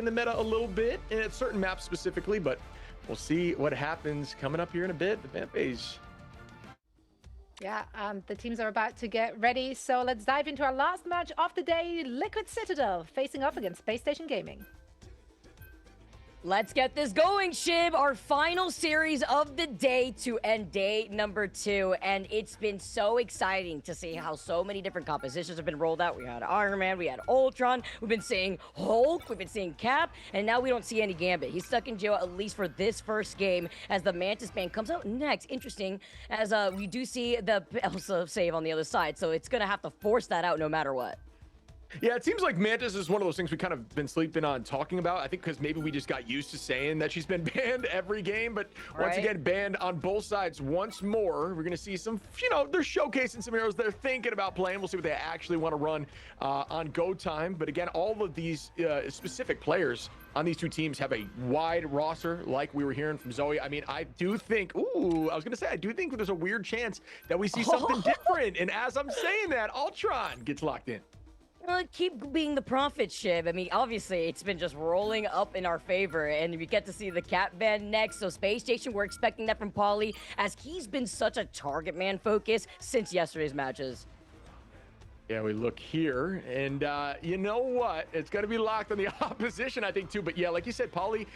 in the meta a little bit, and at certain maps specifically, but we'll see what happens coming up here in a bit. The vamp phase. Yeah, the teams are about to get ready, so let's dive into our last match of the day. Liquid Citadel facing off against Space Station Gaming. Let's get this going, Shib. Our final series of the day to end day number 2. And it's been so exciting to see how so many different compositions have been rolled out. We had Iron Man, we had Ultron, we've been seeing Hulk, we've been seeing Cap, and now we don't see any Gambit. He's stuck in jail at least for this first game as the Mantis Band comes out next. Interesting, as we do see the Elsa save on the other side, so it's going to have to force that out no matter what. Yeah, it seems like Mantis is one of those things we kind of been sleeping on talking about. I think because maybe we just got used to saying that she's been banned every game, but once again, banned on both sides once more. We're going to see some, they're showcasing some heroes they're thinking about playing. We'll see what they actually want to run on go time. But again, all of these specific players on these two teams have a wide roster, like we were hearing from Zoe. I mean, I do think, I do think there's a weird chance that we see something different. And as I'm saying that, Ultron gets locked in. Well, keep being the prophet, Shiv. I mean, obviously, it's been just rolling up in our favor, and we get to see the Cap Band next. So, Space Station, we're expecting that from Pauly, as he's been such a target man focus since yesterday's matches. Yeah, we look here, and you know what? It's going to be locked on the opposition, I think, too. But yeah, like you said, Pauly,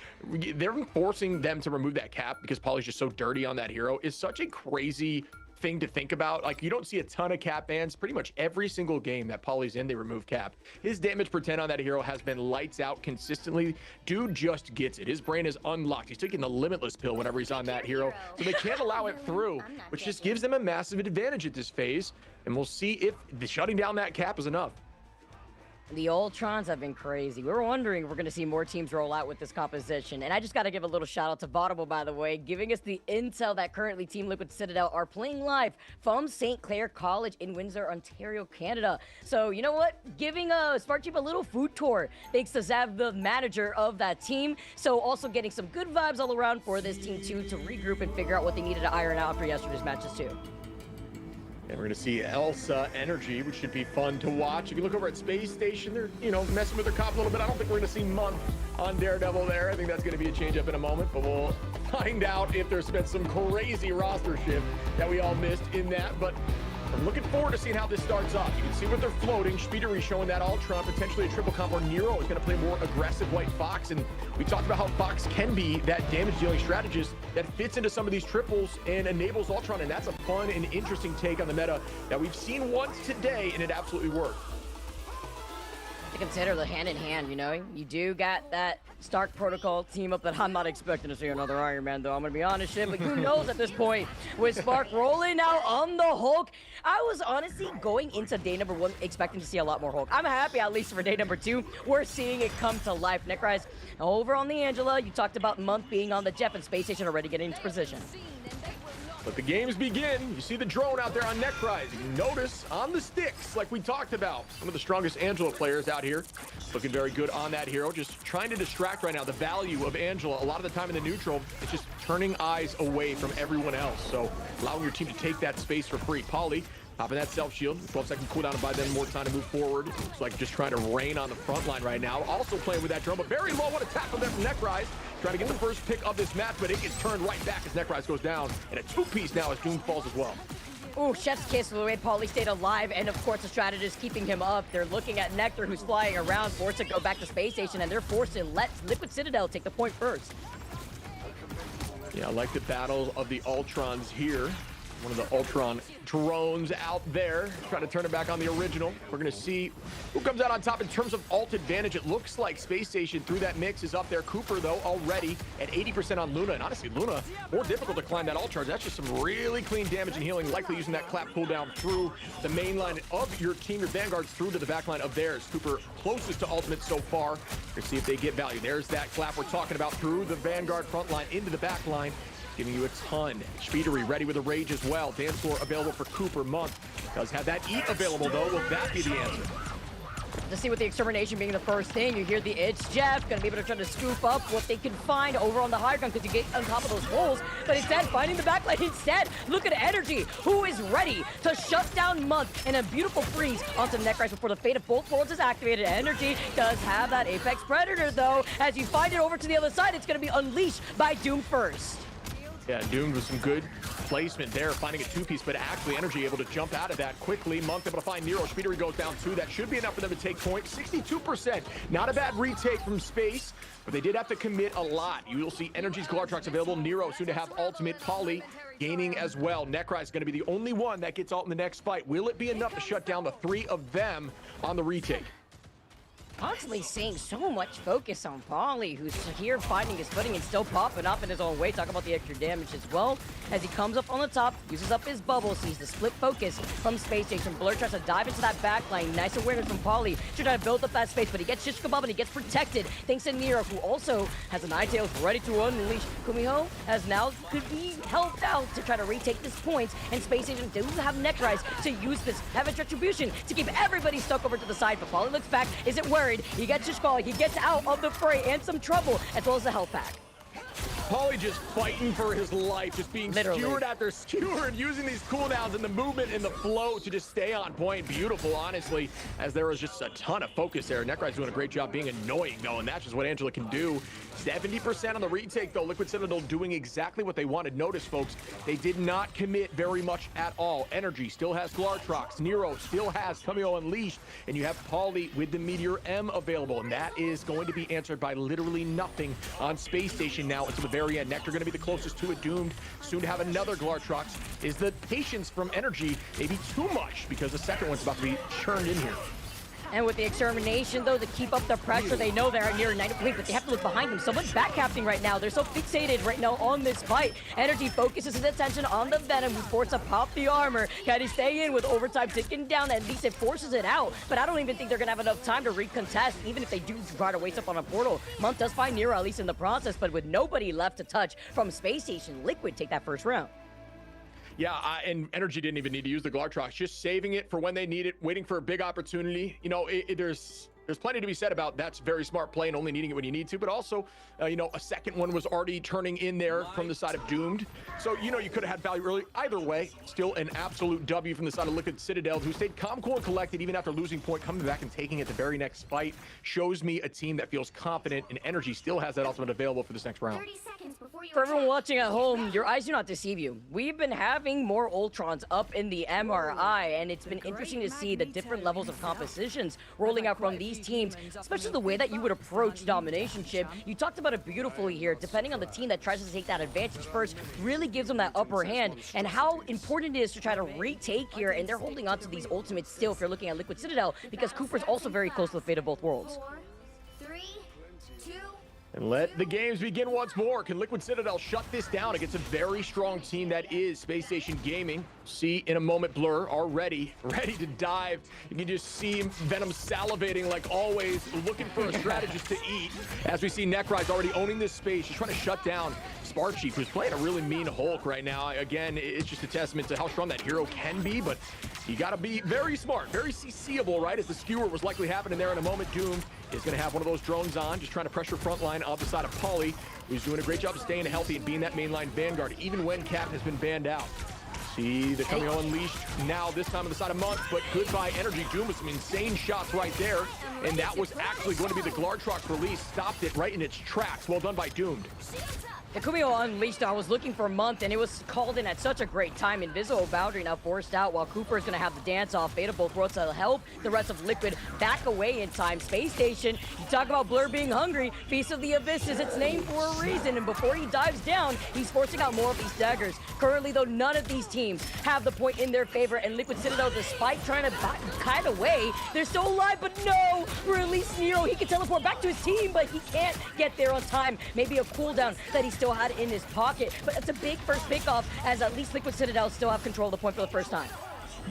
they're forcing them to remove that cap because Pauly's just so dirty on that hero. Is such a crazy thing to think about. Like, you don't see a ton of cap bans. Pretty much every single game that Pauly's in, they remove cap. His damage per 10 on that hero has been lights out consistently. Dude just gets it. His brain is unlocked. He's taking the limitless pill whenever he's on that hero, so they can't allow it through, which just gives them a massive advantage at this phase. And we'll see if the shutting down that cap is enough. The Ultrons have been crazy. We were wondering if we're going to see more teams roll out with this composition. And I just got to give a little shout out to Vaudable, by the way, giving us the intel that currently Team Liquid Citadel are playing live from St. Clair College in Windsor, Ontario, Canada. So, you know what? Giving Sparkcheap a little food tour, thanks to Zav, the manager of that team. So also getting some good vibes all around for this team, too, to regroup and figure out what they needed to iron out after yesterday's matches, too. And we're going to see Elsa Energy, which should be fun to watch. If you look over at Space Station, they're, messing with their comp a little bit. I don't think we're going to see Month on Daredevil there. I think that's going to be a change-up in a moment, but we'll find out if there's been some crazy roster shift that we all missed in that. But I'm looking forward to seeing how this starts off. You can see what they're floating. Speedery showing that Ultron, potentially a triple comp, or Nero is going to play more aggressive White Fox. And we talked about how Fox can be that damage-dealing strategist that fits into some of these triples and enables Ultron. And that's a fun and interesting take on the meta that we've seen once today, and it absolutely worked. To consider the hand-in-hand, you do got that Stark Protocol team up that I'm not expecting to see another Iron Man, though. I'm going to be honest, Shit, but who knows at this point with Spark rolling out on the Hulk. I was honestly going into day number 1 expecting to see a lot more Hulk. I'm happy, at least for day number 2, we're seeing it come to life. Necrise over on the Angela. You talked about Month being on the Jeff and Space Station already getting into position. But the games begin. You see the drone out there on Necrise. You can notice on the sticks, like we talked about, one of the strongest Angela players out here. Looking very good on that hero. Just trying to distract right now. The value of Angela, a lot of the time in the neutral, it's just turning eyes away from everyone else. So allowing your team to take that space for free. Pauly popping that self-shield. 12-second cooldown to buy them more time to move forward. It's like just trying to rain on the front line right now. Also playing with that drone, but very low. What a tap from there from Necrise. Trying to get the first pick of this match, but it gets turned right back as Necrise goes down. And a 2-piece now as Doom falls as well. Oh, Chef's Kiss for the way Pauly stayed alive, and of course the strategist keeping him up. They're looking at Nectar, who's flying around, forced to go back to Space Station, and they're forced to let Liquid Citadel take the point first. Yeah, I like the battle of the Ultrons here. One of the Ultron drones out there, trying to turn it back on the original. We're going to see who comes out on top in terms of ult advantage. It looks like Space Station through that mix is up there. Cooper, though, already at 80% on Luna. And honestly, Luna, more difficult to climb that ult charge. That's just some really clean damage and healing, likely using that clap cooldown through the main line of your team, your Vanguards, through to the back line of theirs. Cooper closest to ultimate so far. Let's see if they get value. There's that clap we're talking about through the Vanguard front line into the back line. Giving you a ton. Speedery ready with a rage as well. Dance floor available for Cooper. Month does have that eat available, though. Will that be the answer? To see with the extermination being the first thing, you hear the It's Jeff gonna be able to try to scoop up what they can find over on the high ground because you get on top of those holes. But instead, finding the backline instead, look at Energy, who is ready to shut down Month in a beautiful freeze onto Necrise before the fate of both worlds is activated. Energy does have that Apex Predator though. As you find it over to the other side, it's gonna be unleashed by Doom first. Yeah, Doomed with some good placement there, finding a two-piece, but actually Energy able to jump out of that quickly. Monk able to find Nero. Speedery goes down 2. That should be enough for them to take point. 62%. Not a bad retake from Space, but they did have to commit a lot. You will see Energy's Glartrox available. Nero soon to have ultimate. Polly gaining as well. Necrise is going to be the only one that gets ult in the next fight. Will it be enough to shut down the 3 of them on the retake? Constantly seeing so much focus on Polly, who's here finding his footing and still popping up in his own way. Talk about the extra damage as well. As he comes up on the top, uses up his bubble, sees the split focus from Space Station. Blur tries to dive into that backline. Nice awareness from Polly to try to build up that space, but he gets shish kebab and he gets protected. Thanks to Nero, who also has an Eye-Tails ready to unleash. Kumiho has now could be helped out to try to retake this point, and Space Station does have Necrise to use this Heaven's Retribution to keep everybody stuck over to the side. But Polly looks back, isn't worried. He gets his call, he gets out of the fray and some trouble, as well as the health pack. Paulie just fighting for his life, just being Literally. skewered after skewered, using these cooldowns and the movement and the flow to just stay on point. Beautiful, honestly, as there was just a ton of focus there. Necrise doing a great job being annoying, though, and that's just what Angela can do. 70% on the retake, though. Liquid Citadel doing exactly what they wanted. Notice, folks, they did not commit very much at all. Energy still has Glartrox. Nero still has Cameo Unleashed, and you have Paulie with the Meteor M available, and that is going to be answered by literally nothing on Space Station now until the very end. Nectar going to be the closest to it. Doomed soon to have another Glartrox. Is the patience from Energy maybe too much because the second one's about to be churned in here? And with the extermination, though, to keep up the pressure, they know they're near 90 point, but they have to look behind them. Someone's backcapting right now. They're so fixated right now on this fight. Energy focuses his attention on the Venom, who's forced to pop the armor. Can he stay in with overtime ticking down? At least it forces it out. But I don't even think they're going to have enough time to recontest, even if they do try to waste up on a portal. Month does find Nero, at least in the process, but with nobody left to touch from Space Station, Liquid take that first round. Yeah, and Energy didn't even need to use the Glartrox, just saving it for when they need it, waiting for a big opportunity. You know, there's plenty to be said about that's very smart play and only needing it when you need to, but also, you know, a second one was already turning in there from the side of Doomed. So, you know, you could have had value early. Either way, still an absolute W from the side of Liquid Citadel, who stayed calm, cool, and collected even after losing point, coming back and taking it the very next fight. Shows me a team that feels confident, and Energy still has that ultimate available for this next round. 30 seconds before you For everyone watching at home, your eyes do not deceive you. We've been having more Ultrons up in the MRI, and it's been interesting to see the different levels of compositions rolling out from these teams, especially the way that you would approach domination, Chip. You talked about it beautifully here. Depending on the team that tries to take that advantage first, really gives them that upper hand, and how important it is to try to retake here, and they're holding on to these ultimates still if you're looking at Liquid Citadel, because Cooper's also very close to the fate of both worlds. 4, 3, 2. And let the games begin once more. Can Liquid Citadel shut this down against a very strong team that is Space Station Gaming? See in a moment, Blur already ready to dive. You can just see Venom salivating like always, looking for a strategist to eat. As we see Necrise already owning this space. She's trying to shut down Sparchief, who's playing a really mean Hulk right now. Again, it's just a testament to how strong that hero can be, but you gotta be very smart, very CC'able, right? As the skewer was likely happening there in a moment. Doom is gonna have one of those drones on, just trying to pressure frontline off the side of Paulie, who's doing a great job of staying healthy and being that mainline vanguard, even when Cap has been banned out. See the Cameo Unleashed now, this time on the side of Month, but goodbye Energy. Doom with some insane shots right there, and that was actually going to be the Glartrox release. Stopped it right in its tracks. Well done by Doomed. The Kumio Unleashed, I was looking for a Month, and it was called in at such a great time. Invisible Boundary now forced out, while Cooper is going to have the dance-off. Beta both worlds to help the rest of Liquid back away in time. Space Station, you talk about Blur being hungry. Feast of the Abyss is its name for a reason, and before he dives down, he's forcing out more of these daggers. Currently, though, none of these teams have the point in their favor, and Liquid Citadel, despite trying to kite away, they're still alive, but no! Release Nero, he can teleport back to his team, but he can't get there on time. Maybe a cooldown that he still had in his pocket, but it's a big first pick-off, as at least Liquid Citadel still have control of the point for the first time.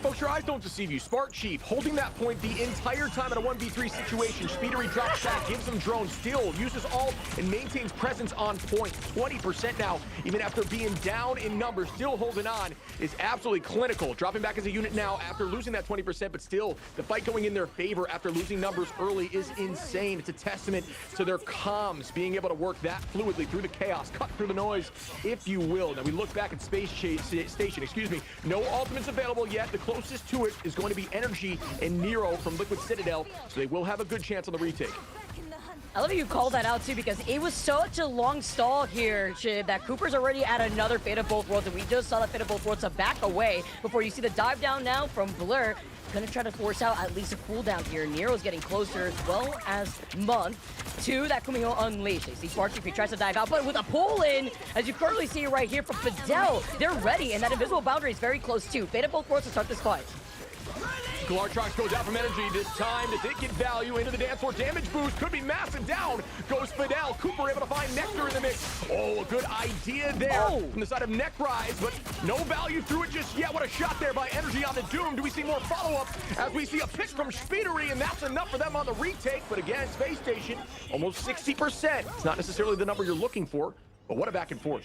Folks, your eyes don't deceive you. Smart Chief holding that point the entire time in a 1v3 situation. Speedery drops back, gives him drone, still uses ult and maintains presence on point. 20% now, even after being down in numbers, still holding on is absolutely clinical. Dropping back as a unit now after losing that 20%, but still the fight going in their favor after losing numbers early is insane. It's a testament to their comms being able to work that fluidly through the chaos, cut through the noise, if you will. Now we look back at Station, no ultimates available yet. The closest to it is going to be Energy and Nero from Liquid Citadel, so they will have a good chance on the retake. I love that you called that out too, because it was such a long stall here, Shib, that Cooper's already at another Fate of Both Worlds, and we just saw that Fate of Both Worlds to back away before you see the dive down now from Blur. Gonna try to force out at least a cooldown here. Nero's getting closer, as well as Month to that Kumio Unleashed. You see Sparky tries to dive out, but with a pull-in, as you currently see right here from Fidel, they're ready, and that invisible boundary is very close too. Fate of Both Worlds to start this fight. Glartrox goes out from Energy this time. Does it get value into the dance floor? Damage boost could be massive. Down goes Fidel. Cooper able to find Nectar in the mix. Oh, a good idea there from the side of Necrise, but no value through it just yet. What a shot there by Energy on the Doom. Do we see more follow-up as we see a pick from Speedery, and that's enough for them on the retake. But again, Space Station, almost 60%. It's not necessarily the number you're looking for, but what a back and forth.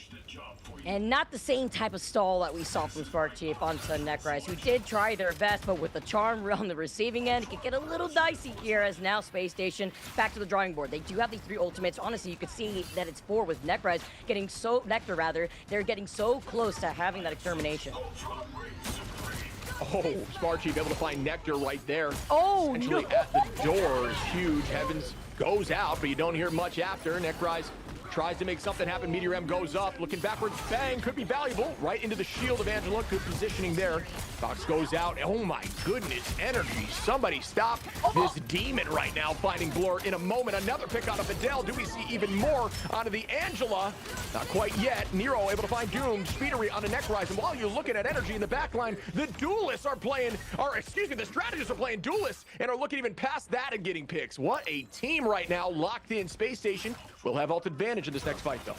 And not the same type of stall that we saw from Spark Chief onto Necrise, who did try their best, but with the charm on the receiving end, it could get a little dicey here as now Space Station back to the drawing board. They do have these 3 ultimates. Honestly, you could see that it's 4 with Necrise getting so, Nectar rather, they're getting so close to having that extermination. Oh, Smart Chief able to find Nectar right there. Oh, actually no. At the door is huge. Heavens goes out, but you don't hear much after. Necrise tries to make something happen. Meteor M goes up, looking backwards. Bang, could be valuable. Right into the shield of Angela. Good positioning there. Fox goes out. Oh my goodness, Energy. Somebody stop this demon right now. Finding Blur in a moment. Another pick out of Fidel. Do we see even more onto the Angela? Not quite yet. Nero able to find Doom. Speedery on the Necrise. And while you're looking at Energy in the back line, the duelists are playing, or excuse me, the strategists are playing duelists and are looking even past that and getting picks. What a team right now. Locked in. Space Station will have ult advantage in this next fight, though.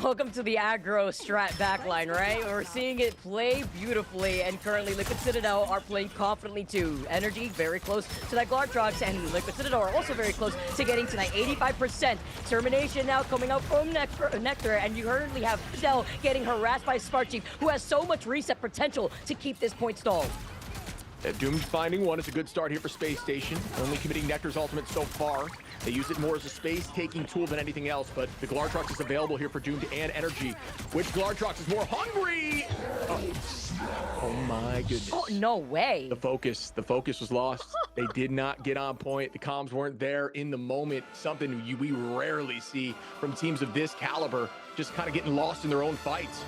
Welcome to the aggro strat backline, right? We're seeing it play beautifully, and currently Liquid Citadel are playing confidently too. Energy very close to that Glartrox, and Liquid Citadel are also very close to getting to that 85%. Termination now coming out from Nectar, and you currently have Fidel getting harassed by Spark Chief, who has so much reset potential to keep this point stalled. Doom's finding one. It's a good start here for Space Station. Only committing Nectar's ultimate so far. They use it more as a space-taking tool than anything else, but the Glartrox is available here for Doomed and Energy. Which Glartrox is more hungry? Oh my goodness. Oh, no way. The focus was lost. They did not get on point. The comms weren't there in the moment. Something we rarely see from teams of this caliber, just kind of getting lost in their own fights.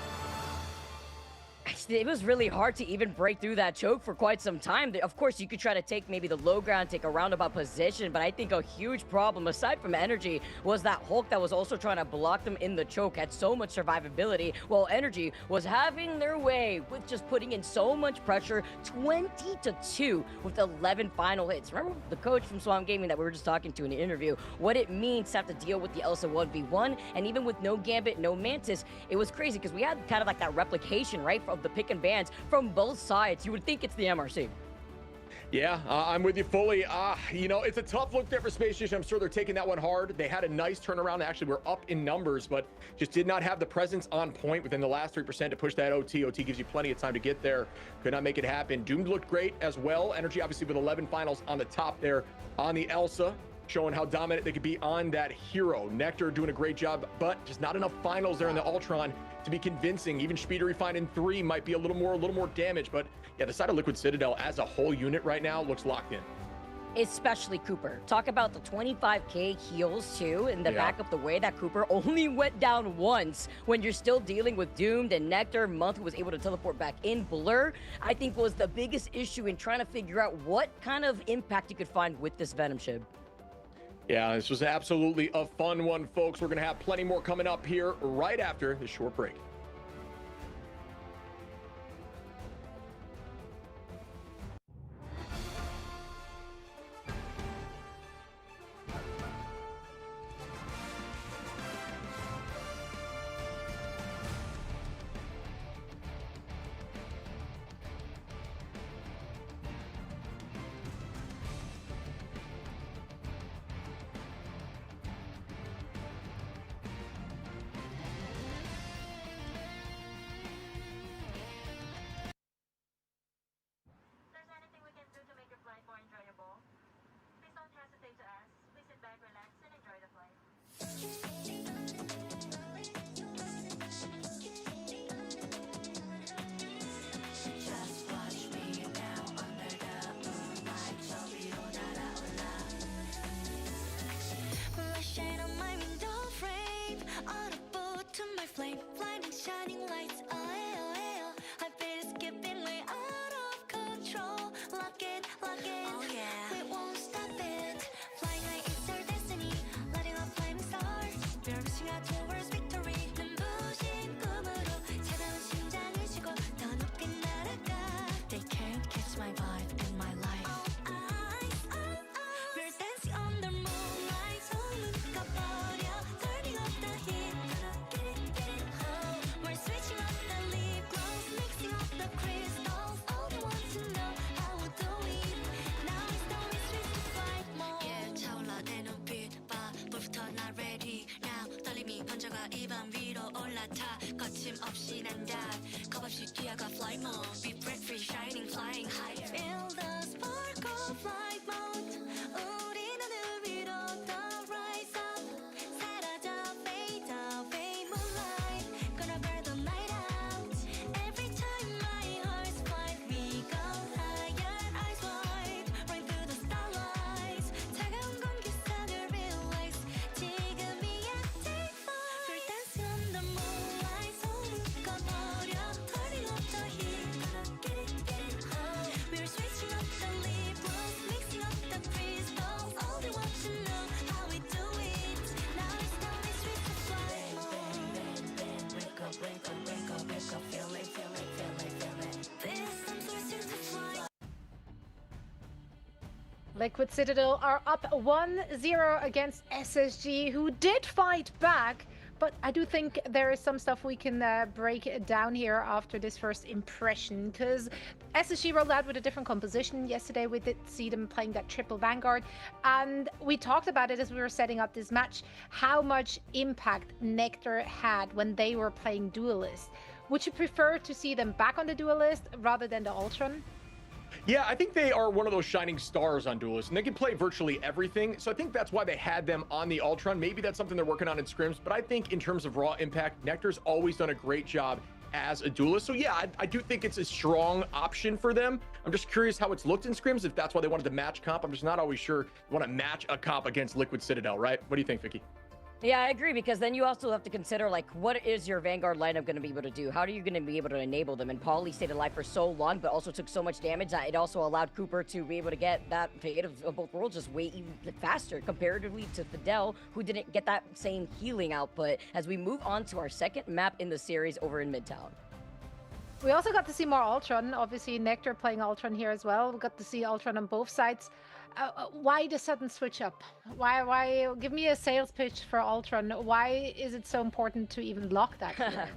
It was really hard to even break through that choke for quite some time. Of course, you could try to take maybe the low ground, take a roundabout position, but I think a huge problem, aside from Energy, was that Hulk that was also trying to block them in the choke had so much survivability, while Energy was having their way with just putting in so much pressure, 20-2 with 11 final hits. Remember the coach from Swamp Gaming that we were just talking to in the interview, what it means to have to deal with the Elsa 1v1, and even with no Gambit, no Mantis, it was crazy because we had kind of like that replication, right, of the pick and bans from both sides. You would think it's the MRC. Yeah, I'm with you fully. You know, it's a tough look there for Space Station. I'm sure they're taking that one hard. They had a nice turnaround. Actually, we're up in numbers, but just did not have the presence on point within the last 3% to push that OT. OT gives you plenty of time to get there. Could not make it happen. Doomed looked great as well. Energy, obviously, with 11 finals on the top there on the Elsa, showing how dominant they could be on that hero. Nectar doing a great job, but just not enough finals there in the Ultron to be convincing. Even Speedery finding 3 might be a little more damage, but yeah, the side of Liquid Citadel as a whole unit right now looks locked in. Especially Cooper. Talk about the 25k heals too, in the back of the way that Cooper only went down once when you're still dealing with Doomed and Nectar. Month was able to teleport back in. Blur, I think, was the biggest issue in trying to figure out what kind of impact you could find with this Venom Shib. Yeah, this was absolutely a fun one, folks. We're going to have plenty more coming up here right after this short break. towards victory. 눈부신 꿈으로 차가운 심장을 쉬고 더 높게 날아가. They can't catch my vibe in my life. We're dancing on the moonlight. 소문 꺼버려. Turning up the heat. Get it, get it. We're switching up the lip gloss, mixing up the crystals. All they want to know how we do it. Now it's time we switch to flight mode. Yeah, 차올라 내 눈빛 봐. 불부터 나 ready now. 떨림이 번져가 입안 위로 올라타. 거침없이 난 dive. 겁없이 뛰어가 flight mode. Be breath free, shining, flying higher. Feel the spark of flight mode. 우리 하늘 위로 더 rise up. 사라져 fade away moonlight. Gonna burn the night out. Every time my heart's flight, we go higher. Eyes wide, right through the starlights. 차가운 공기 속을 relax. 지금이야, take flight. We're dancing on the moonlight. 소문 꺼버려. Turning up the heat. Get it, get it. We're switching up the lip gloss, mixing up the crystals. All they want to know how we do it. Now it's time we switch to flight mode. Wake up, wake up, wake up, wake up. Feel it, feel it, feel it, feel it. This I'm switching to flight. Liquid Citadel are up 1-0 against SSG, who did fight back. But I do think there is some stuff we can break down here after this first impression, because SSG rolled out with a different composition. Yesterday we did see them playing that triple Vanguard, and we talked about it as we were setting up this match, how much impact Nectar had when they were playing Duelist. Would you prefer to see them back on the Duelist rather than the Ultron? Yeah, I think they are one of those shining stars on Duelist, and they can play virtually everything. So I think that's why they had them on the Ultron. Maybe that's something they're working on in scrims, but I think in terms of raw impact, Nectar's always done a great job as a Duelist. So yeah, I do think it's a strong option for them. I'm just curious how it's looked in scrims, if that's why they wanted to match comp. I'm just not always sure you want to match a comp against Liquid Citadel, right? What do you think, Vicky? Yeah, I agree, because then you also have to consider, like, what is your Vanguard lineup going to be able to do? How are you going to be able to enable them? And Pauly stayed alive for so long, but also took so much damage that it also allowed Cooper to be able to get that fate of both worlds just way even faster, comparatively to Fidel, who didn't get that same healing output, as we move on to our second map in the series over in Midtown. We also got to see more Ultron. Obviously, Nectar playing Ultron here as well. We got to see Ultron on both sides. Why the sudden switch up? Why? Give me a sales pitch for Ultron. Why is it so important to even lock that here?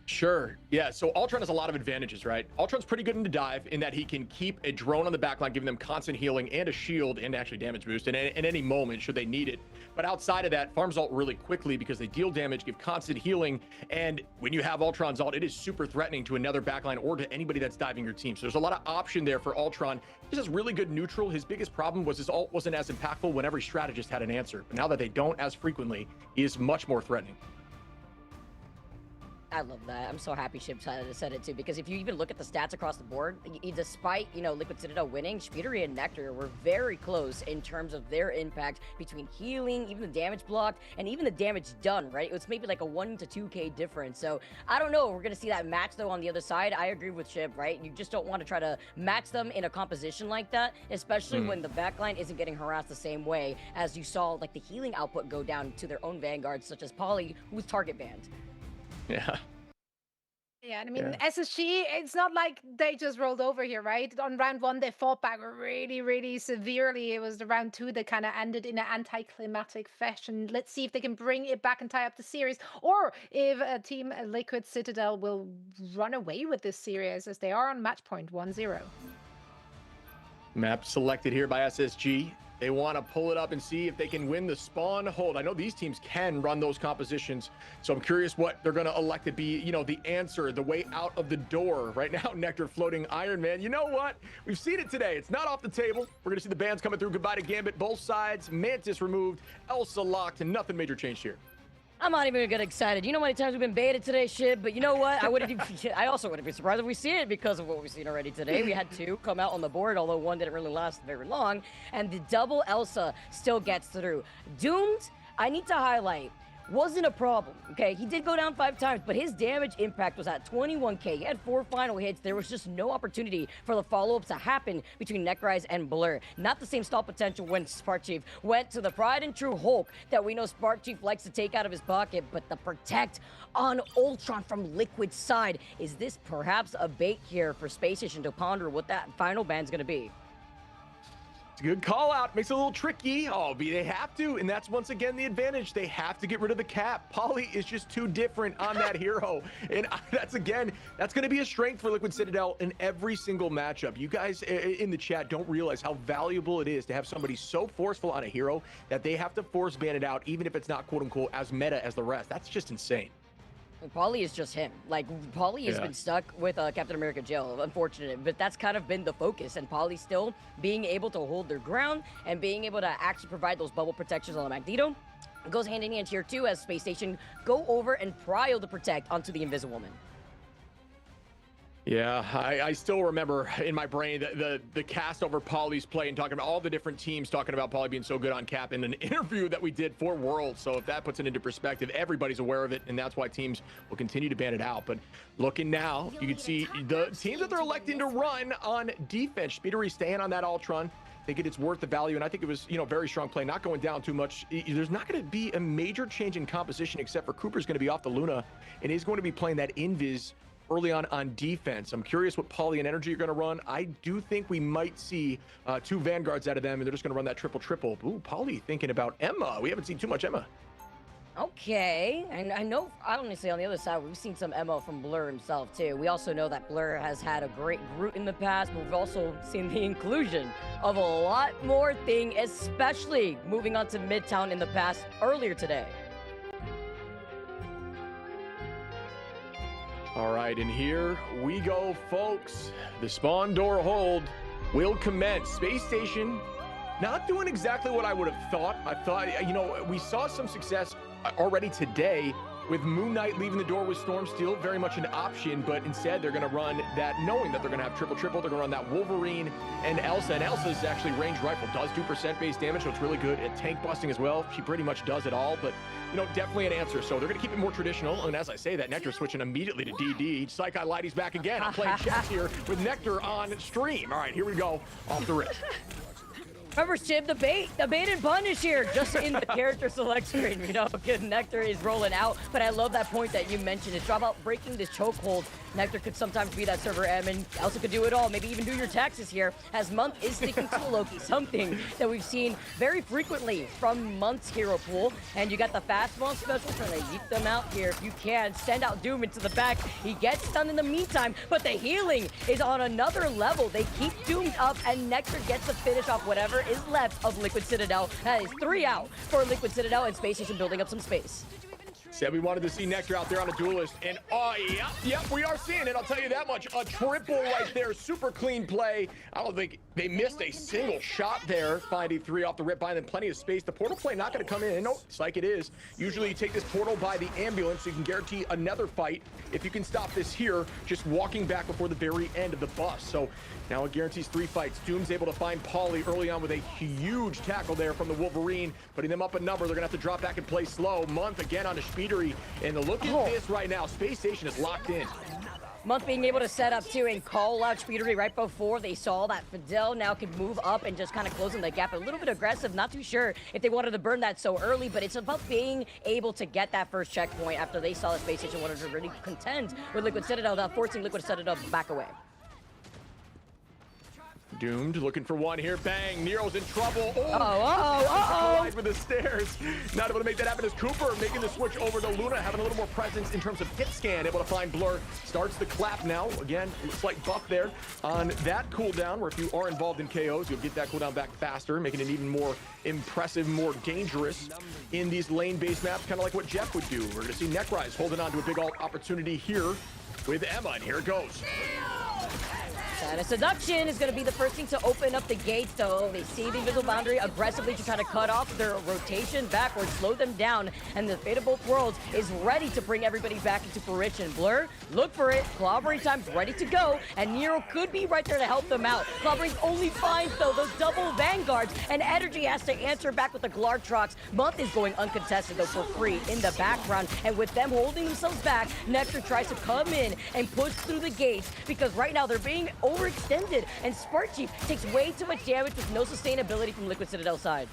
Sure. Yeah. So Ultron has a lot of advantages, right? Ultron's pretty good in the dive in that he can keep a drone on the backline, giving them constant healing and a shield and actually damage boost in any moment should they need it. But outside of that, farms ult really quickly because they deal damage, give constant healing. And when you have Ultron's ult, it is super threatening to another backline or to anybody that's diving your team. So there's a lot of option there for Ultron. He has really good neutral. His biggest problem was his ult wasn't as impactful when every strategist had an answer. But now that they don't as frequently, he is much more threatening. I love that. I'm so happy Shib said it too, because if you even look at the stats across the board, despite, Liquid Citadel winning, Speedery and Nectar were very close in terms of their impact between healing, even the damage blocked, and even the damage done, right? It was maybe like a 1 to 2k difference. So I don't know. We're going to see that match though on the other side. I agree with Shib, right? You just don't want to try to match them in a composition like that, especially when the backline isn't getting harassed the same way as you saw like the healing output go down to their own vanguards, such as Pauly, who was target banned. Yeah. Yeah, and I mean, SSG, it's not like they just rolled over here, right? On round 1, they fought back really, really severely. It was the round 2 that kind of ended in an anticlimactic fashion. Let's see if they can bring it back and tie up the series, or if Team Liquid Citadel will run away with this series, as they are on match point 1-0. Map selected here by SSG. They want to pull it up and see if they can win the spawn hold. I know these teams can run those compositions, so I'm curious what they're going to elect to be, the answer, the way out of the door. Right now, Nectar floating Iron Man. You know what? We've seen it today. It's not off the table. We're going to see the bans coming through. Goodbye to Gambit, both sides. Mantis removed, Elsa locked, and nothing major changed here. I'm not even gonna get excited. You know how many times we've been baited today, Shib? But you know what? I also wouldn't be surprised if we see it because of what we've seen already today. We had 2 come out on the board, although 1 didn't really last very long. And the double Elsa still gets through. Doomed, I need to highlight, wasn't a problem, okay? He did go down 5 times, but his damage impact was at 21k. He had 4 final hits. There was just no opportunity for the follow-up to happen between Necrise and Blur. Not the same stall potential when Spark Chief went to the tried and true Hulk that we know Spark Chief likes to take out of his pocket, but the protect on Ultron from Liquid's side. Is this perhaps a bait here for Space Station to ponder what that final ban's gonna be? It's a good call out. Makes it a little tricky. Oh, but they have to, and that's once again the advantage. They have to get rid of the cap. Polly is just too different on that hero, and that's going to be a strength for Liquid Citadel in every single matchup. You guys in the chat don't realize how valuable it is to have somebody so forceful on a hero that they have to force ban it out, even if it's not quote unquote as meta as the rest. That's just insane. Paulie is just him. Like, Paulie has been stuck with Captain America Jill, unfortunate, but that's kind of been the focus, and Paulie still being able to hold their ground and being able to actually provide those bubble protections on the Magneto goes hand in hand here too, as Space Station go over and prio the protect onto the Invisible Woman. Yeah, I still remember in my brain the cast over Pauly's play and talking about all the different teams talking about Pauly being so good on cap in an interview that we did for Worlds. So if that puts it into perspective, everybody's aware of it, and that's why teams will continue to ban it out. But looking now, you can see the teams that they're electing to run on defense. Speedery staying on that Ultron. Thinking it's worth the value, and I think it was, very strong play, not going down too much. There's not going to be a major change in composition, except for Cooper's going to be off the Luna, and he's going to be playing that Invis early on defense. I'm curious what Pauly and Energy are going to run. I do think we might see 2 Vanguards out of them, and they're just going to run that triple. Ooh, Pauly thinking about Emma. We haven't seen too much Emma. Okay, and I know, honestly, on the other side, we've seen some MO from Blur himself, too. We also know that Blur has had a great Groot in the past, but we've also seen the inclusion of a lot more thing, especially moving on to Midtown in the past earlier today. All right, and here we go, folks. The spawn door hold will commence. Space Station not doing exactly what I would have thought. I thought, we saw some success already today with Moon Knight leaving the door with Stormsteel, very much an option, but instead they're going to run that, knowing that they're going to have triple. They're going to run that Wolverine and Elsa, and Elsa's actually ranged rifle, does do % base damage, so it's really good at tank busting as well. She pretty much does it all, but definitely an answer. So they're going to keep it more traditional, and as I say that, Nectar switching immediately to DD. Psych Lighty's back again. I'm playing chess here with Nectar on stream. All right, here we go, off the rip. Remember, Shib, the bait and punish here, just in the character select screen. Good Nectar is rolling out, but I love that point that you mentioned. It's about breaking this chokehold. Nectar could sometimes be that server M, and Elsa could do it all. Maybe even do your taxes here, as Month is sticking to Loki, something that we've seen very frequently from Month's hero pool. And you got the fastball special, trying to yeet them out here if you can. Send out Doom into the back. He gets stunned in the meantime, but the healing is on another level. They keep Doomed up, and Nectar gets to finish off whatever is left of Liquid Citadel. That is 3 out for Liquid Citadel, and Space Station building up some space. Said we wanted to see Nectar out there on a duelist, and yep, we are seeing it. I'll tell you that much. A triple right there, super clean play. I don't think they missed a single shot there. Finding 3 off the rip, buying them plenty of space. The portal play not going to come in. No, it's like it is. Usually you take this portal by the ambulance, so you can guarantee another fight. If you can stop this here, just walking back before the very end of the bus. So now it guarantees 3 fights. Doom's able to find Pauly early on with a huge tackle there from the Wolverine, putting them up a number. They're going to have to drop back and play slow. Month again on a Speedery, and look at this right now. Space Station is locked in. Month being able to set up too and call out Speedery right before they saw that Fidel now can move up and just kind of closing the gap. A little bit aggressive, not too sure if they wanted to burn that so early, but it's about being able to get that first checkpoint after they saw the Space Station wanted to really contend with Liquid Citadel, forcing Liquid Citadel back away. Doomed, looking for one here. Bang, Nero's in trouble. Uh-oh. With the stairs. Not able to make that happen as Cooper making the switch over to Luna, having a little more presence in terms of hit scan, able to find Blur. Starts the clap now. Again, slight buff there on that cooldown, where if you are involved in KOs, you'll get that cooldown back faster, making it even more impressive, more dangerous in these lane-based maps, kind of like what Jeff would do. We're going to see Necrise holding on to a big opportunity here with Emma, and here it goes. And a seduction is going to be the first thing to open up the gates, though. They see the invisible boundary aggressively to try to cut off their rotation backwards, slow them down, and the Fate of Both Worlds is ready to bring everybody back into fruition. Blur, look for it. Clobbering time's ready to go, and Nero could be right there to help them out. Clobbering's only finds, though, those double vanguards, and Energy has to answer back with the Glartrox. Month is going uncontested, though, for free in the background, and with them holding themselves back, Nectar tries to come in and push through the gates, because right now they're being overextended, and Spark Chief takes way too much damage with no sustainability from Liquid Citadel's side.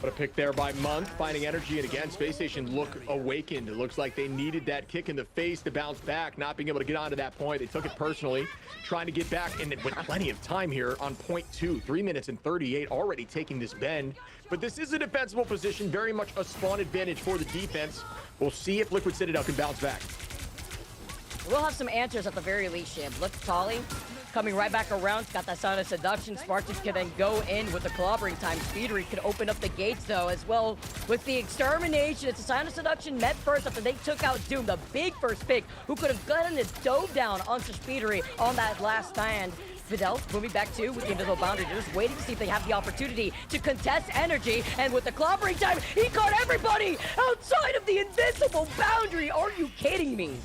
What a pick there by Month, finding Energy, and again, Space Station look awakened. It looks like they needed that kick in the face to bounce back, not being able to get onto that point. They took it personally, trying to get back, and with plenty of time here on point 2, 3 minutes and 38, already taking this bend. But this is a defensible position, very much a spawn advantage for the defense. We'll see if Liquid Citadel can bounce back. We'll have some answers at the very least, Shib. Look, Tolly coming right back around. Got that Sign of Seduction. Spartans can then go in with the clobbering time. Speedery can open up the gates, though, as well. With the extermination, it's a Sign of Seduction met first after they took out Doom, the big first pick, who could have gotten his dove down onto Speedery on that last stand. Fidel moving back too with the invisible boundary. They're just waiting to see if they have the opportunity to contest Energy. And with the clobbering time, he caught everybody outside of the invisible boundary. Are you kidding me?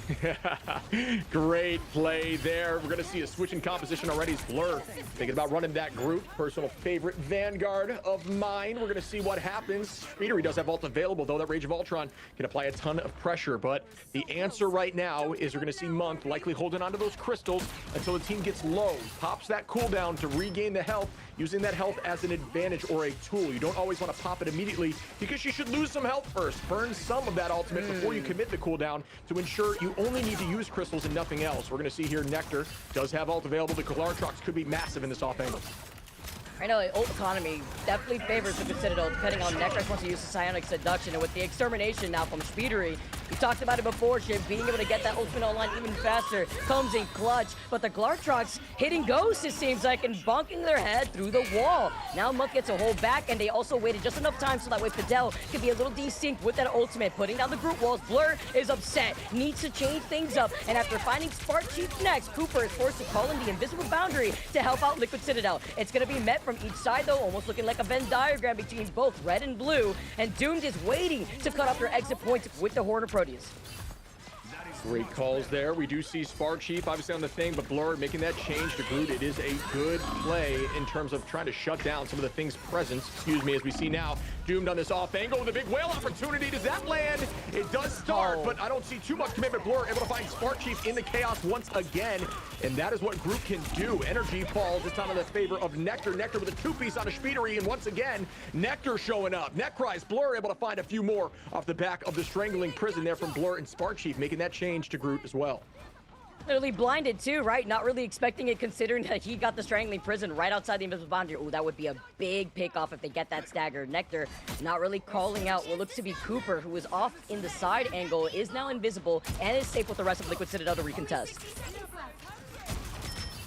Great play there. We're going to see a switch in composition already. It's Blur thinking about running that group. Personal favorite Vanguard of mine. We're going to see what happens. Speedery does have ult available, though. That Rage of Ultron can apply a ton of pressure. But the answer right now is we're going to see Month likely holding onto those crystals until the team gets low. Pops that cooldown to regain the health, using that health as an advantage or a tool. You don't always want to pop it immediately because you should lose some health first. Burn some of that ultimate before you commit the cooldown to ensure you only need to use crystals and nothing else. We're going to see here Nectar does have ult available. The Glartrox could be massive in this off angle. I know, ult economy definitely favors the Citadel, depending on Nectar wants to use the Psionic Seduction. And with the extermination now from Speedery, we talked about it before, Shib, being able to get that ultimate online even faster comes in clutch. But the Glartrox hitting ghosts, it seems like, and bonking their head through the wall. Now Monk gets a hold back, and they also waited just enough time so that way Fidel can be a little desynced with that ultimate, putting down the group walls. Blur is upset, needs to change things up, and after finding Spark Chief next, Cooper is forced to call in the invisible boundary to help out Liquid Citadel. It's going to be met from each side, though, almost looking like a Venn diagram between both red and blue, and Doomed is waiting to cut off their exit points with the Horde of Proteus. Great calls there. We do see Spark Chief obviously on the thing, but Blur making that change to Groot. It is a good play in terms of trying to shut down some of the things presence, excuse me, as we see now. Doomed on this off angle with a big whale opportunity. Does that land? It does start, but I don't see too much commitment. Blur able to find Spark Chief in the chaos once again, and that is what Groot can do. Energy falls this time in the favor of Nectar. Nectar with a two-piece on a Speedery, and once again, Nectar showing up. Necry's Blur able to find a few more off the back of the strangling prison there from Blur, and Spark Chief making that change to Groot as well. Literally blinded too, right? Not really expecting it, considering that he got the strangling prison right outside the invisible boundary. Oh, that would be a big pick off if they get that stagger. Nectar not really calling out what looks to be Cooper, who is off in the side angle, is now invisible, and is safe with the rest of Liquid Citadel to recontest.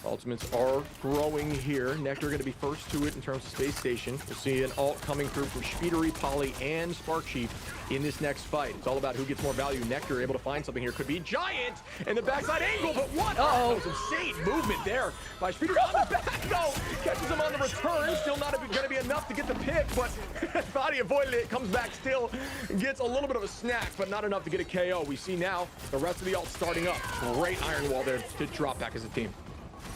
Ultimates are growing here. Nectar going to be first to it in terms of Space Station. We'll see an ult coming through from Speedery, Polly, and Spark Chief in this next fight. It's all about who gets more value. Nectar able to find something here. Could be Giant in the backside angle, but what? Uh-oh. That was insane movement there by Speedery on the back. No, catches him on the return. Still not going to be enough to get the pick, but thought he avoided it. Comes back still, gets a little bit of a snack, but not enough to get a KO. We see now the rest of the ult starting up. Great Iron Wall there to drop back as a team.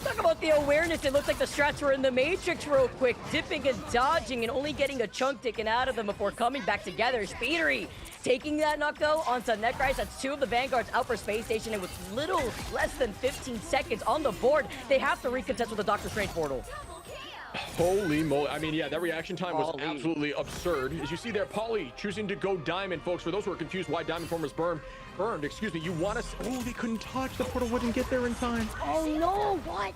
Talk about the awareness. It looks like the strats were in the Matrix real quick, dipping and dodging and only getting a chunk taken out of them before coming back together. Speedery taking that knock, though, onto Necry's. That's two of the Vanguards out for Space Station, and with little less than 15 seconds on the board, they have to recontest with the Doctor Strange portal. Holy moly. I mean, yeah, that reaction time was absolutely absurd. As you see there, Polly choosing to go Diamond, folks. For those who are confused why Diamond form was burned, excuse me, you want to... Oh, they couldn't touch. The portal wouldn't get there in time. Oh, no. What?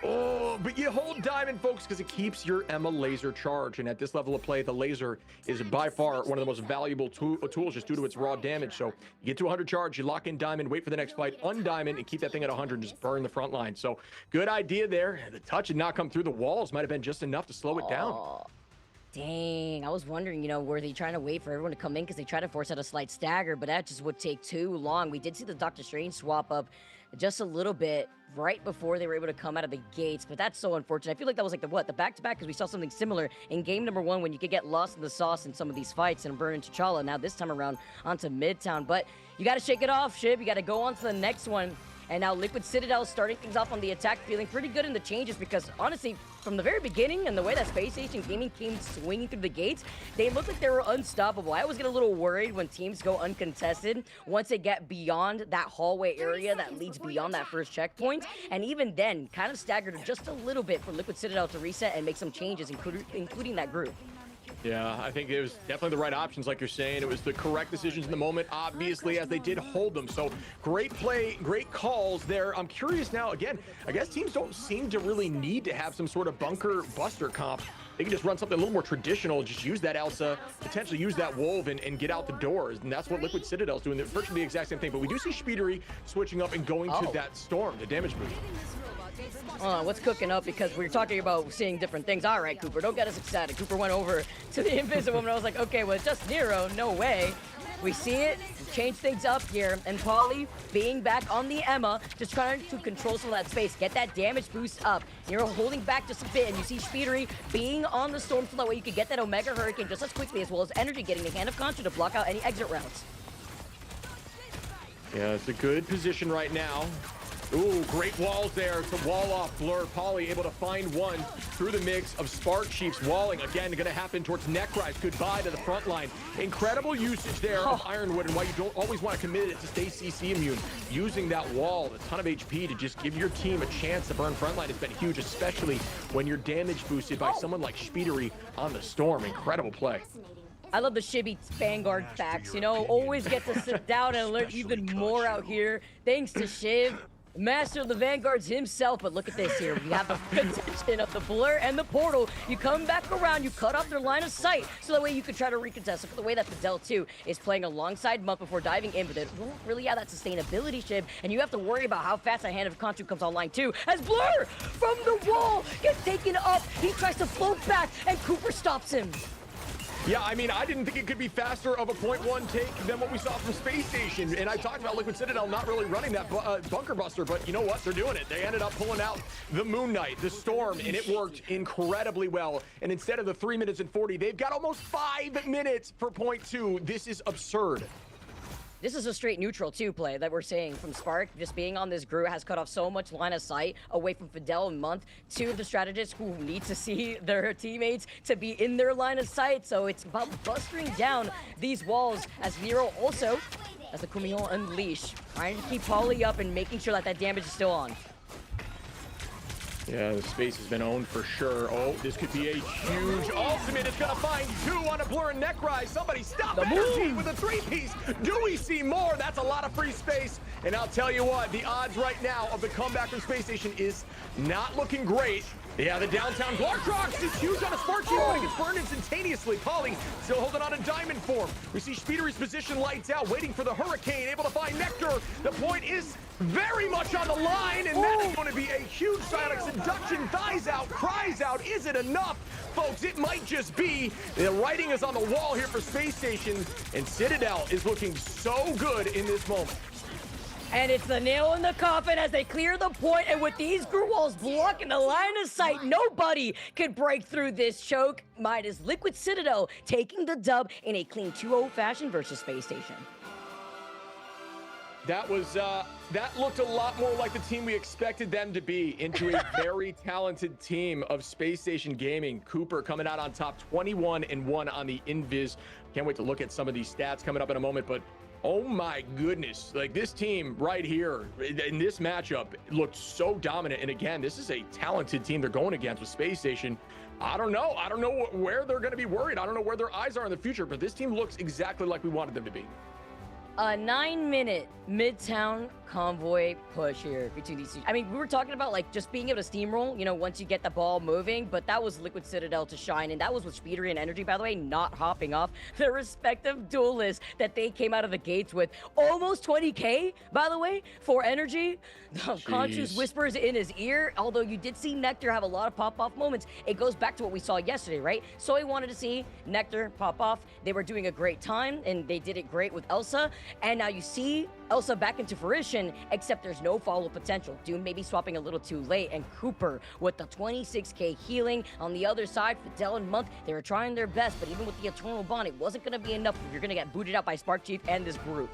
Oh, but you hold Diamond, folks, because it keeps your Emma laser charged. And at this level of play, the laser is by far one of the most valuable tools just due to its raw damage. So you get to 100 charge, you lock in Diamond, wait for the next fight, undiamond, and keep that thing at 100 and just burn the front line. So good idea there. The touch did not come through the walls. Might have been just enough to slow it down. Dang, I was wondering, you know, were they trying to wait for everyone to come in because they tried to force out a slight stagger, but that just would take too long. We did see the Doctor Strange swap up. just a little bit right before they were able to come out of the gates, but that's so unfortunate. I feel like that was like the back-to-back, because we saw something similar in game number 1 when you could get lost in the sauce in some of these fights and burn into T'Challa. Now this time around onto Midtown, but you got to shake it off, Shib. You got to go on to the next one. And now Liquid Citadel starting things off on the attack, feeling pretty good in the changes, because honestly, from the very beginning and the way that Space Station Gaming came swinging through the gates, they looked like they were unstoppable. I always get a little worried when teams go uncontested once they get beyond that hallway area that leads beyond that first checkpoint. And even then, kind of staggered just a little bit for Liquid Citadel to reset and make some changes, including that group. Yeah, I think it was definitely the right options, like you're saying. It was the correct decisions in the moment, obviously, as they did hold them. So great play, great calls there. I'm curious now, again, I guess teams don't seem to really need to have some sort of bunker buster comp. They can just run something a little more traditional, just use that Elsa, potentially use that Wolf and get out the doors. And that's what Liquid Citadel's doing. They're virtually the exact same thing. But we do see Speedery switching up and going to that Storm, the damage boost. What's cooking up, because we were talking about seeing different things. All right, Cooper, don't get us excited. Cooper went over to the Invisible Woman. I was like, okay, well, it's just Nero. No way. We see it, change things up here, and Polly being back on the Emma, just trying to control some of that space, get that damage boost up. Nero holding back just a bit, and you see Speedery being on the Storm, so that way you could get that Omega Hurricane just as quickly, as well as Energy getting the Hand of Contra to block out any exit routes. Yeah, it's a good position right now. Ooh, great walls there to wall off Blur. Polly able to find one through the mix of Spark Chiefs. Walling again going to happen towards Necrise. Goodbye to the front line. Incredible usage there of Ironwood, and why you don't always want to commit it to stay CC immune. Using that wall, a ton of HP to just give your team a chance to burn front line has been huge, especially when you're damage boosted by someone like Speedery on the Storm. Incredible play. I love the Shibby Vanguard facts, you know, always get to sit down and learn even more out here. Thanks to Shiv. Master of the Vanguards himself, but look at this here. We have the protection of the Blur and the Portal. You come back around, you cut off their line of sight, so that way you can try to recontest. Look at the way that Fidel, too, is playing alongside Mutt before diving in, but they don't really have that sustainability, Shib, and you have to worry about how fast that Hand of Contra comes online, too, as Blur from the wall gets taken up. He tries to float back, and Cooper stops him. Yeah, I mean, I didn't think it could be faster of a .1 take than what we saw from Space Station. And I talked about Liquid Citadel not really running that bunker buster, but you know what? They're doing it. They ended up pulling out the Moon Knight, the Storm, and it worked incredibly well. And instead of the 3 minutes and 40, they've got almost 5 minutes for .2. This is absurd. This is a straight neutral, too, play that we're seeing from Spark. Just being on this Gru has cut off so much line of sight away from Fidel and Month, two of the strategists who need to see their teammates to be in their line of sight. So it's about bustering down these walls, as Nero also, as the Kumiho Unleash, trying to keep Polly up and making sure that that damage is still on. Yeah, the space has been owned for sure. Oh, this could be a huge ultimate. It's gonna find 2 on a Blur and Necrise. Somebody stop Energy with a 3-piece. Do we see more? That's a lot of free space. And I'll tell you what, the odds right now of the comeback from Space Station is not looking great. Yeah, the downtown Glartrox is huge on a Spark Chief, but it gets burned instantaneously. Polly still holding on in diamond form. We see Speedery's position lights out, waiting for the Hurricane, able to find Nectar. The point is very much on the line, and that is going to be a huge silent seduction. Thighs out, cries out. Is it enough? Folks, it might just be. The writing is on the wall here for Space Station, and Citadel is looking so good in this moment. And it's the nail in the coffin as they clear the point, and with these Gru walls blocking the line of sight, nobody could break through this choke. Mine is Liquid Citadel taking the dub in a clean 2-0 fashion versus Space Station. That was, that looked a lot more like the team we expected them to be, into a very talented team of Space Station Gaming. Cooper coming out on top, 21-1 on the Invis. Can't wait to look at some of these stats coming up in a moment, but oh my goodness, like this team right here in this matchup looked so dominant. And again, this is a talented team they're going against with Space Station. I don't know where they're going to be worried. I don't know where their eyes are in the future, but this team looks exactly like we wanted them to be. A 9-minute Midtown convoy push here between these two. I mean, we were talking about like just being able to steamroll, you know, once you get the ball moving, but that was Liquid Citadel to shine, and that was with Speedery and Energy, by the way, not hopping off their respective duel lists that they came out of the gates with. Almost 20K, by the way, for Energy. Conscious whispers in his ear, although you did see Nectar have a lot of pop-off moments. It goes back to what we saw yesterday, right? So he wanted to see Nectar pop off. They were doing a great time, and they did it great with Elsa, and now you see Elsa back into fruition. position, except there's no follow potential. Doom maybe swapping a little too late, and Cooper with the 26k healing. On the other side, Fidel and Monk, they were trying their best, but even with the Eternal Bond, it wasn't going to be enough. You're going to get booted out by Spark Chief and this group.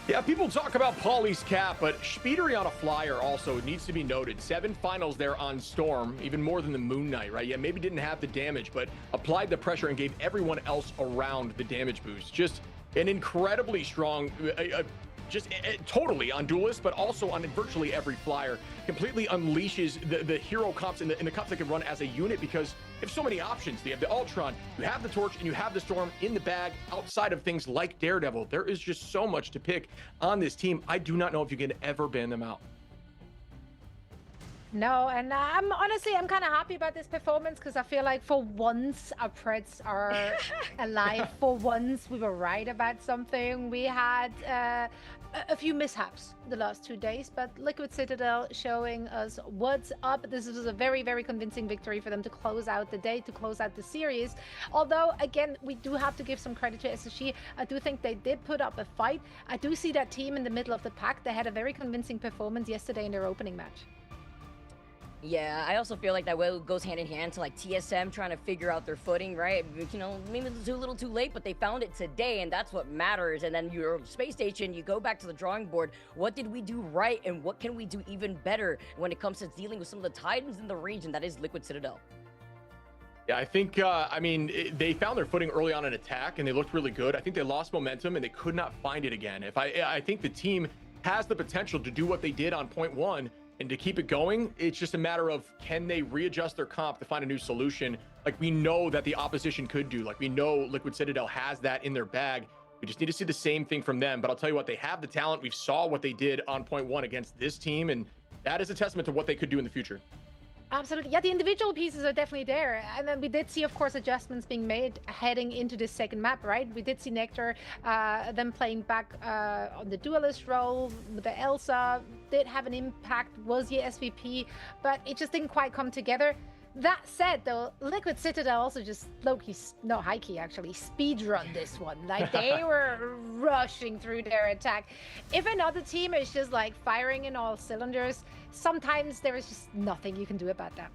Yeah, people talk about Pauly's cap, but Speedery on a flyer also needs to be noted. 7 finals there on Storm, even more than the Moon Knight, right? Yeah, maybe didn't have the damage, but applied the pressure and gave everyone else around the damage boost. Just an incredibly strong, totally on Duelist, but also on virtually every flyer. Completely unleashes the hero comps and the comps that can run as a unit, because you have so many options. You have the Ultron, you have the Torch, and you have the Storm in the bag outside of things like Daredevil. There is just so much to pick on this team. I do not know if you can ever ban them out. No, and I'm kind of happy about this performance, because I feel like for once our Preds are alive. For once we were right about something. We had a few mishaps the last 2 days, but Liquid Citadel showing us what's up. This was a very, very convincing victory for them to close out the day, to close out the series. Although, again, we do have to give some credit to SSG. I do think they did put up a fight. I do see that team in the middle of the pack. They had a very convincing performance yesterday in their opening match. Yeah, I also feel like that goes hand in hand to like TSM trying to figure out their footing, right? You know, maybe it's a little too late, but they found it today, and that's what matters. And then your space station, you go back to the drawing board. What did we do right, and what can we do even better when it comes to dealing with some of the titans in the region that is Liquid Citadel? Yeah, I think, they found their footing early on in attack, and they looked really good. I think they lost momentum, and they could not find it again. I think the team has the potential to do what they did on point 1, and to keep it going. It's just a matter of, can they readjust their comp to find a new solution, like we know that the opposition could do. Like we know Liquid Citadel has that in their bag. We just need to see the same thing from them. But I'll tell you what, they have the talent. We saw what they did on point 1 against this team, and that is a testament to what they could do in the future. Absolutely. Yeah, the individual pieces are definitely there. And then we did see, of course, adjustments being made heading into this second map, right? We did see Nectar, them playing back on the duelist role. The Elsa did have an impact, was the SVP, but it just didn't quite come together. That said, though, Liquid Citadel also just high-key actually speedrun this one. Like, they were rushing through their attack. If another team is just like firing in all cylinders, sometimes there is just nothing you can do about that.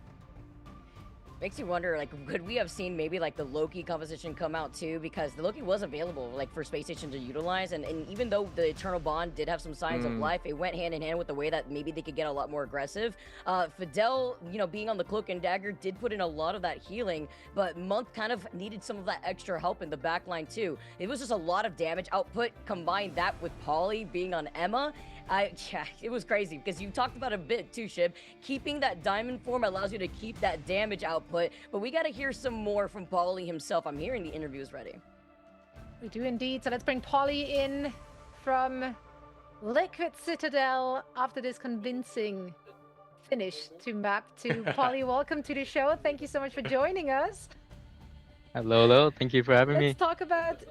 Makes you wonder, like, could we have seen maybe like the Loki composition come out too? Because the Loki was available like for Space Station to utilize, and even though the Eternal Bond did have some signs of life, it went hand in hand with the way that maybe they could get a lot more aggressive. Fidel, you know, being on the Cloak and Dagger did put in a lot of that healing, but Monk kind of needed some of that extra help in the backline too. It was just a lot of damage output. Combine that with Pauly being on Emma. It was crazy, because you talked about a bit too, Shib. Keeping that diamond form allows you to keep that damage output, but we got to hear some more from Pauly himself. I'm hearing the interviews ready. We do indeed. So let's bring Pauly in from Liquid Citadel after this convincing finish to map 2. Pauly, welcome to the show. Thank you so much for joining us. Hello. Thank you for having me. Let's talk about...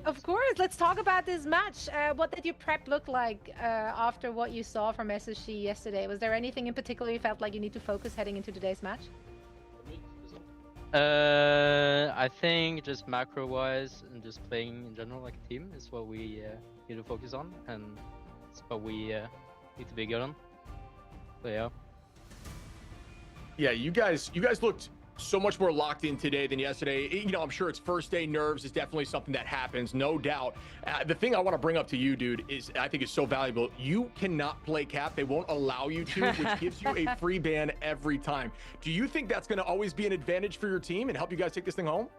Of course, let's talk about this match. What did your prep look like after what you saw from SSG yesterday? Was there anything in particular you felt like you need to focus heading into today's match? I think just macro-wise and just playing in general like a team is what we need to focus on, and it's what we need to be good on. So yeah. Yeah, you guys looked so much more locked in today than yesterday. You know, I'm sure it's first day nerves is definitely something that happens, no doubt. The thing I want to bring up to you, dude, is I think is so valuable. You cannot play cap. They won't allow you to, which gives you a free ban every time. Do you think that's going to always be an advantage for your team and help you guys take this thing home?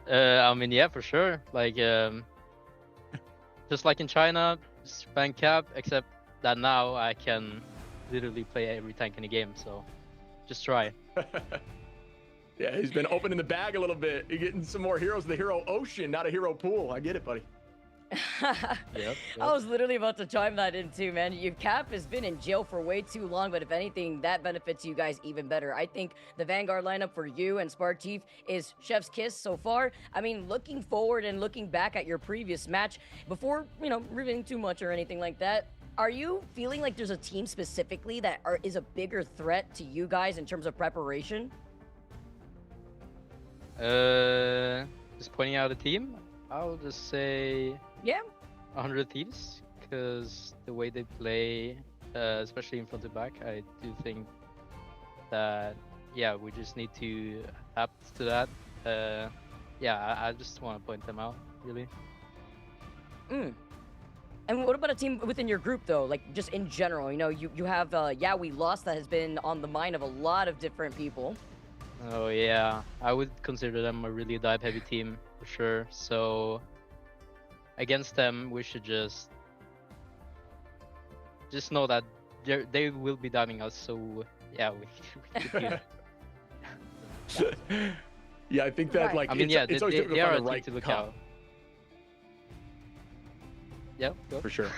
I mean, yeah, for sure. Like, just like in China, just ban cap, except that now I can literally play every tank in the game, so just try. Yeah, he's been opening the bag a little bit. You're getting some more heroes in the hero ocean, not a hero pool. I get it, buddy. Yep. I was literally about to chime that in too, man. Your cap has been in jail for way too long, but if anything, that benefits you guys even better. I think the Vanguard lineup for you and Spark Chief is chef's kiss so far. I mean, looking forward and looking back at your previous match, before, you know, revealing too much or anything like that, are you feeling like there's a team specifically that is a bigger threat to you guys in terms of preparation? Just pointing out a team, I'll just say 100 100 Thieves, because the way they play, especially in front and back, I do think that yeah, we just need to adapt to that. Yeah, I just want to point them out, really. And what about a team within your group, though? Like, just in general, you know, you have, yeah, we lost, that has been on the mind of a lot of different people. Oh yeah, I would consider them a really dive-heavy team for sure. So against them, we should just know that they will be diving us. So yeah, we should Yeah, I think that Right. like I mean, it's, yeah, it's always they difficult to are find a the team right to look comp. out. Yeah, go. For sure.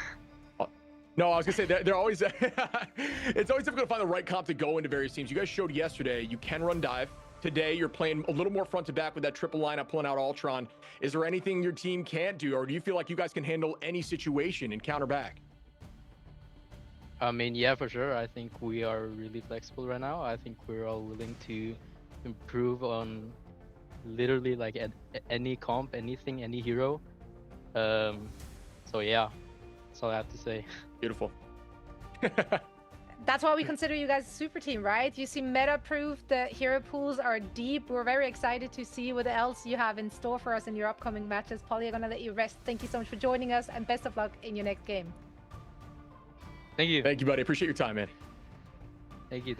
No, I was gonna say they're always. It's always difficult to find the right comp to go into various teams. You guys showed yesterday you can run dive. Today you're playing a little more front to back with that triple lineup, pulling out Ultron. Is there anything your team can't do, or do you feel like you guys can handle any situation and counter back? I mean, yeah, for sure. I think we are really flexible right now. I think we're all willing to improve on literally like any comp, anything, any hero. So yeah, that's all I have to say. Beautiful. That's why we consider you guys a super team, right? You see meta-proof, the hero pools are deep. We're very excited to see what else you have in store for us in your upcoming matches. Polly, I'm gonna let you rest. Thank you so much for joining us, and best of luck in your next game. Thank you. Thank you, buddy. Appreciate your time, man. Thank you.